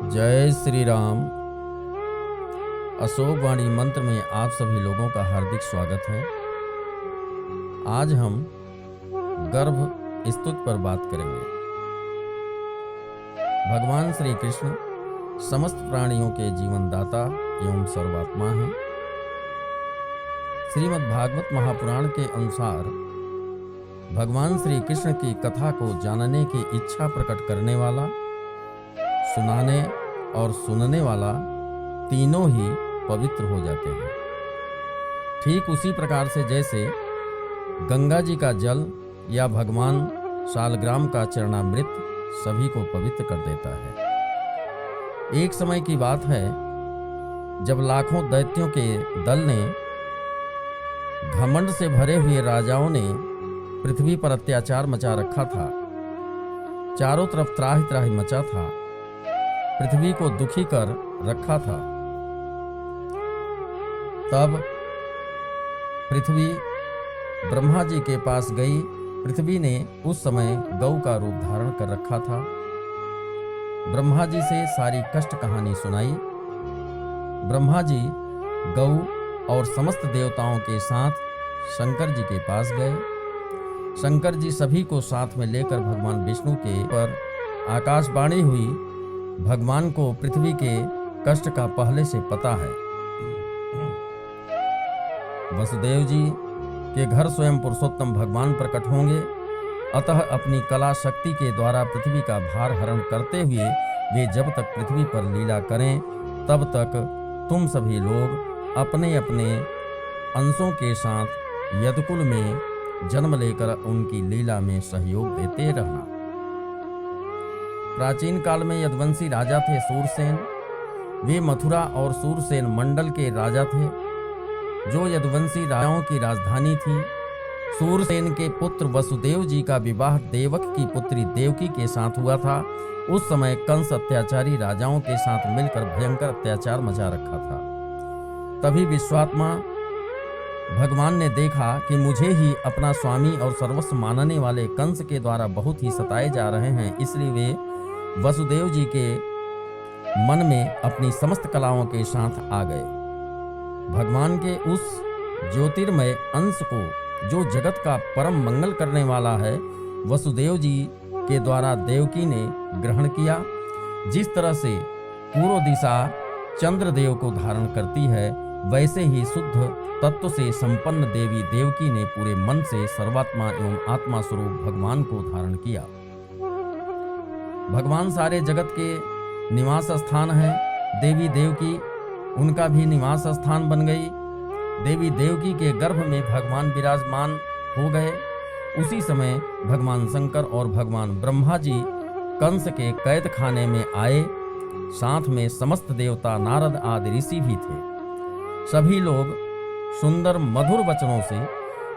जय श्री राम। अशोक वाणी मंत्र में आप सभी लोगों का हार्दिक स्वागत है। आज हम गर्भ स्तुति पर बात करेंगे। भगवान श्री कृष्ण समस्त प्राणियों के जीवनदाता एवं सर्वात्मा हैं। श्रीमद् भागवत महापुराण के अनुसार भगवान श्री कृष्ण की कथा को जानने की इच्छा प्रकट करने वाला, सुनाने और सुनने वाला तीनों ही पवित्र हो जाते हैं। ठीक उसी प्रकार से जैसे गंगा जी का जल या भगवान शालग्राम का चरणामृत सभी को पवित्र कर देता है। एक समय की बात है जब लाखों दैत्यों के दल ने, घमंड से भरे हुए राजाओं ने पृथ्वी पर अत्याचार मचा रखा था। चारों तरफ त्राहि त्राहि मचा था, पृथ्वी को दुखी कर रखा था। तब पृथ्वी ब्रह्मा जी के पास गई। पृथ्वी ने उस समय गौ का रूप धारण कर रखा था। ब्रह्मा जी से सारी कष्ट कहानी सुनाई। ब्रह्मा जी गौ और समस्त देवताओं के साथ शंकर जी के पास गए। शंकर जी सभी को साथ में लेकर भगवान विष्णु के पर आकाशवाणी हुई। भगवान को पृथ्वी के कष्ट का पहले से पता है। वसुदेव जी के घर स्वयं पुरुषोत्तम भगवान प्रकट होंगे, अतः अपनी कला शक्ति के द्वारा पृथ्वी का भार हरण करते हुए वे जब तक पृथ्वी पर लीला करें तब तक तुम सभी लोग अपने अपने अंशों के साथ यदुकुल में जन्म लेकर उनकी लीला में सहयोग देते रहना। प्राचीन काल में यदुवंशी राजा थे सूरसेन। वे मथुरा और सूरसेन मंडल के राजा थे, जो यदुवंशी राजाओं की राजधानी थी। सूरसेन के पुत्र वसुदेव जी का विवाह देवक की पुत्री देवकी के साथ हुआ था। उस समय कंस अत्याचारी राजाओं के साथ मिलकर भयंकर अत्याचार मचा रखा था। तभी विश्वात्मा भगवान ने देखा कि मुझे ही अपना स्वामी और सर्वस्व मानने वाले कंस के द्वारा बहुत ही सताए जा रहे हैं, इसलिए वे वसुदेव जी के मन में अपनी समस्त कलाओं के साथ आ गए। भगवान के उस ज्योतिर्मय अंश को, जो जगत का परम मंगल करने वाला है, वसुदेव जी के द्वारा देवकी ने ग्रहण किया। जिस तरह से पूर्व दिशा चंद्रदेव को धारण करती है, वैसे ही शुद्ध तत्व से संपन्न देवी देवकी ने पूरे मन से सर्वात्मा एवं आत्मा स्वरूप भगवान को धारण किया। भगवान सारे जगत के निवास स्थान है। देवी देवकी उनका भी निवास स्थान बन गई। देवी देवकी के गर्भ में भगवान विराजमान हो गए। उसी समय भगवान शंकर और भगवान ब्रह्मा जी कंस के कैद खाने में आए। साथ में समस्त देवता नारद आदि ऋषि भी थे। सभी लोग सुंदर मधुर वचनों से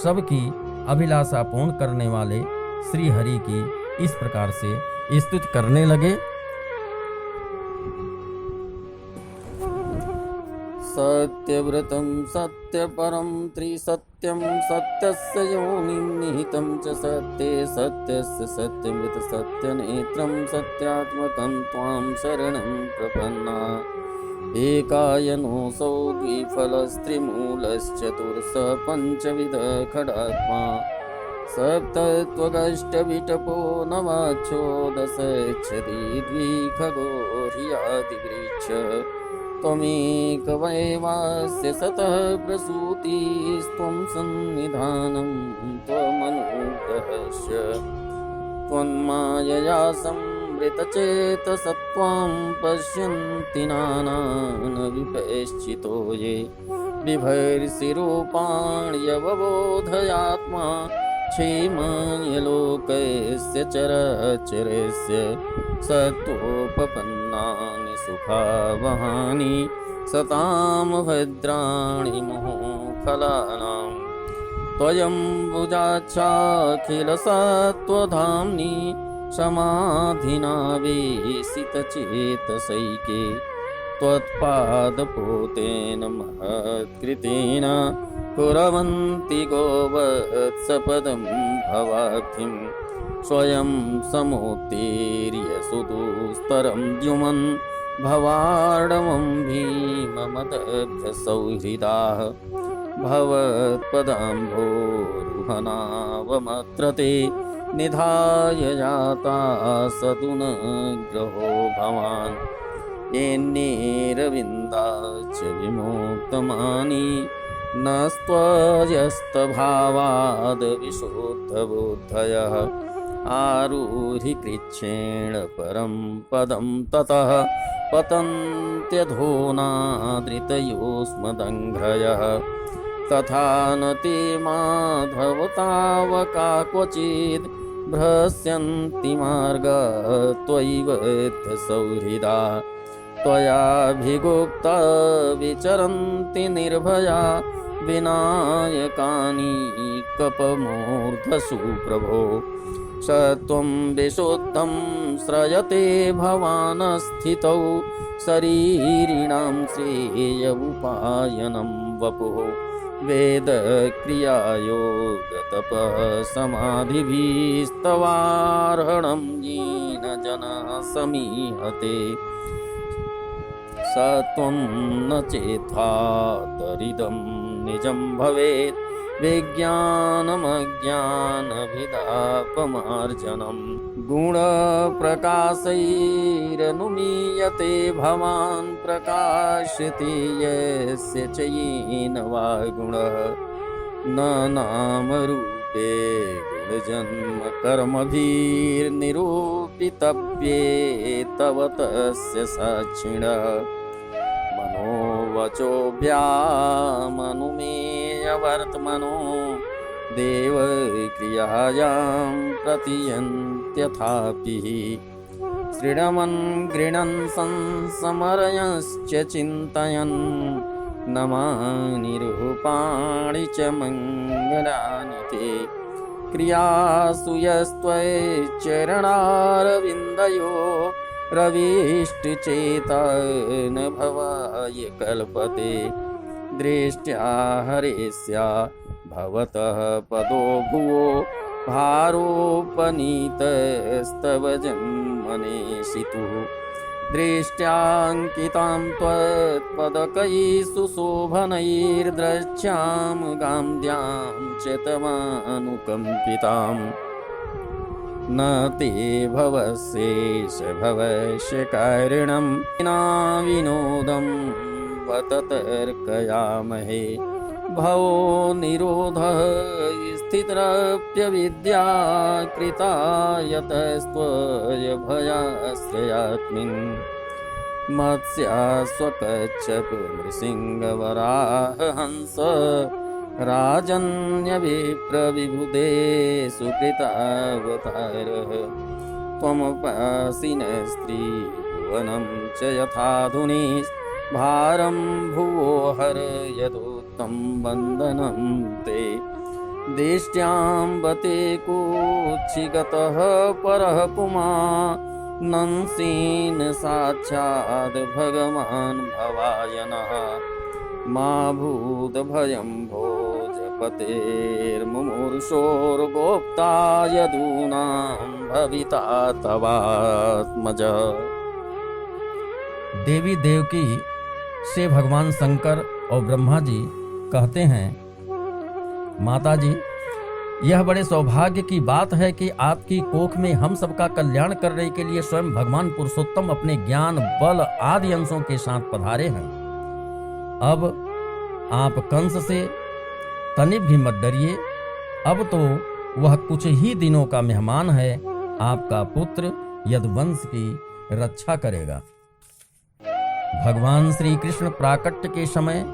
सबकी अभिलाषा पूर्ण करने वाले श्री हरि की इस प्रकार से स्तुति करने लगे। सत्यव्रतं सत्यपरं त्रिसत्यं सत्यस्य योनिनिहितं च सत्ये सत्यस्य सत्यमृत सत्यनेत्रं सत्यात्मकं त्वां शरणं प्रपन्ना। एकायनोऽसौ द्विफलस्त्रिमूलश्चतुर्स पञ्चविध खडात्मा। सप्तत्वगष्टविटपो नवाच्छोदशच्छदी द्विखगोर्यादिवृक्ष। त्वमेकवैवास्य सतः प्रसूतिस्त्वं सन्निधानं त्वमनुग्रहस्य। त्वन्मायया संवृतचेतसत्त्वां पश्यन्ति नानान् विपश्चितो ये। बिभर्षि रूपाण्यवबोधयात्मा क्षेमाय लोकस्य चराचरस्य। सत्त्वोपपन्नानि सुखावहानि सतां भद्राणि मोहफलानां। त्वयम्बुजाक्षाखिलसत्त्वधाम्नि समाधिना वेशितचेतसैके। त्वत्पादपोतेन महत्कृतेन कुर्वन्ति गोवत्सपदं भवाब्धिं। स्वयं समुत्तीर्य सुदुस्तरं द्युमन् भवार्णवं भीममदभ्यसौहृदाः भवत्पदाम्भोरुहनावमत्र ते निधाय जाता सदुनग्रहो भवान् येन्नेरविन्दाच्च विमुक्तमानी नस्त्वजस्तभावाद्विशुद्धबुद्धयः आरुहि कृच्छेण परं पदं ततः पतन्त्यधोनादृतयोस्मदङ्घ्रयः तथा न ते माधव तावका क्वचिद् भ्रस्यन्ति मार्गा त्वयैव सौहृदा त्वयाभिगुप्ता विचरन्ति निर्भया विनायकानि कपमूर्धसु प्रभो स त्वं विशुद्धं श्रयते भवान् स्थितौ शरीरिणां श्रेयोपायनं वपुः वेदक्रियायोगतपः समाधिभिस्तवार्हणं येन जनः समीहते स त्वं न चेत्थातरिदं निजं भवेत् विज्ञानमज्ञानभिदापमार्जनं गुणप्रकाशैरनुमीयते भवान् प्रकाशते यस्य च येन वा गुणः न नामरूपे गुणजन्म कर्मभिर्निरूपितव्ये तव तस्य साक्षिणः मनोवचोभ्यामनुमेयवर्त्मनो देवक्रियायां प्रतियन्त्यथापि श्रीणमन् गृणन् संसमरयश्च चिन्तयन् नमानि रूपाणि च मङ्गलानि ते क्रियासु यस्त्वच्चरणारविन्दयो रविष्टचेता न भवाय कल्पते दृष्ट्या हरेस्या भवतः पदो भुवो भारोपनीतस्तव जन्मनेशितुः दृष्ट्याङ्कितां त्वत्पदकैः सुशोभनैर्द्रक्ष्यां गान्ध्यां च तमानुकम्पिताम् न ते भवशेष भवश्यकारिणं विना विनोदं बत तर्कयामहे भवो निरोधः स्थितिरप्यविद्या कृता यतस्त्वयभयाश्रयात्मिन् मत्स्यास्वकच्छप नृसिंहवराहहंस राजन्यविप्रविबुधे सुकृतावतारः त्वमपासि न स्त्रीभुवनं च यथाधुनि भारं भुवो हरयदुत्तं वन्दनं ते दिष्ट्याम्बते कुक्षिगतः परः पुमा नंसीन् साक्षाद् भगवान् भवायनः मा भूतभयं भोजपतेर्मुमूर्षोर्गोप्ता यदूनां भविता तवात्मजः। देवी देवकी से भगवान शंकर और ब्रह्मा जी कहते हैं, माता जी, यह बड़े सौभाग्य की बात है कि आपकी कोख में हम सबका कल्याण करने के लिए स्वयं भगवान पुरुषोत्तम अपने ज्ञान बल आदि अंशों के साथ पधारे हैं। अब आप कंस से तनिक भी मत डरिए, अब तो वह कुछ ही दिनों का मेहमान है, आपका पुत्र यदुवंश की रक्षा करेगा। भगवान श्री कृष्ण प्राकट्य के समय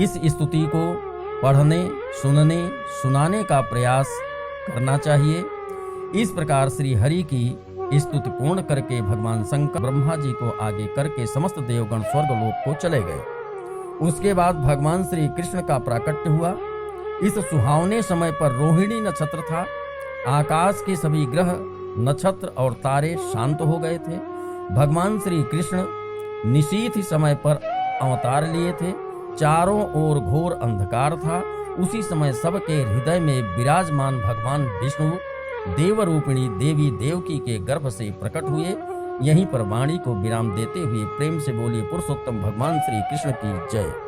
इस स्तुति को पढ़ने, सुनने, सुनाने का प्रयास करना चाहिए। इस प्रकार श्री हरि की स्तुति पूर्ण करके भगवान शंकर ब्रह्मा जी को आगे करके समस्त देवगण स्वर्गलोक को चले गए। उसके बाद भगवान श्री कृष्ण का प्राकट्य हुआ। इस सुहावने समय पर रोहिणी नक्षत्र था। आकाश के सभी ग्रह, नक्षत्र और तारे शांत हो गए थे। भगवान श्री कृष्ण निशीथ समय पर अवतार लिए थे। चारों ओर घोर अंधकार था। उसी समय सबके हृदय में विराजमान भगवान विष्णु देवरूपिणी देवी देवकी के गर्भ से प्रकट हुए यहीं पर वाणी को विराम देते हुए प्रेम से बोलिए पुरुषोत्तम भगवान श्री कृष्ण की जय।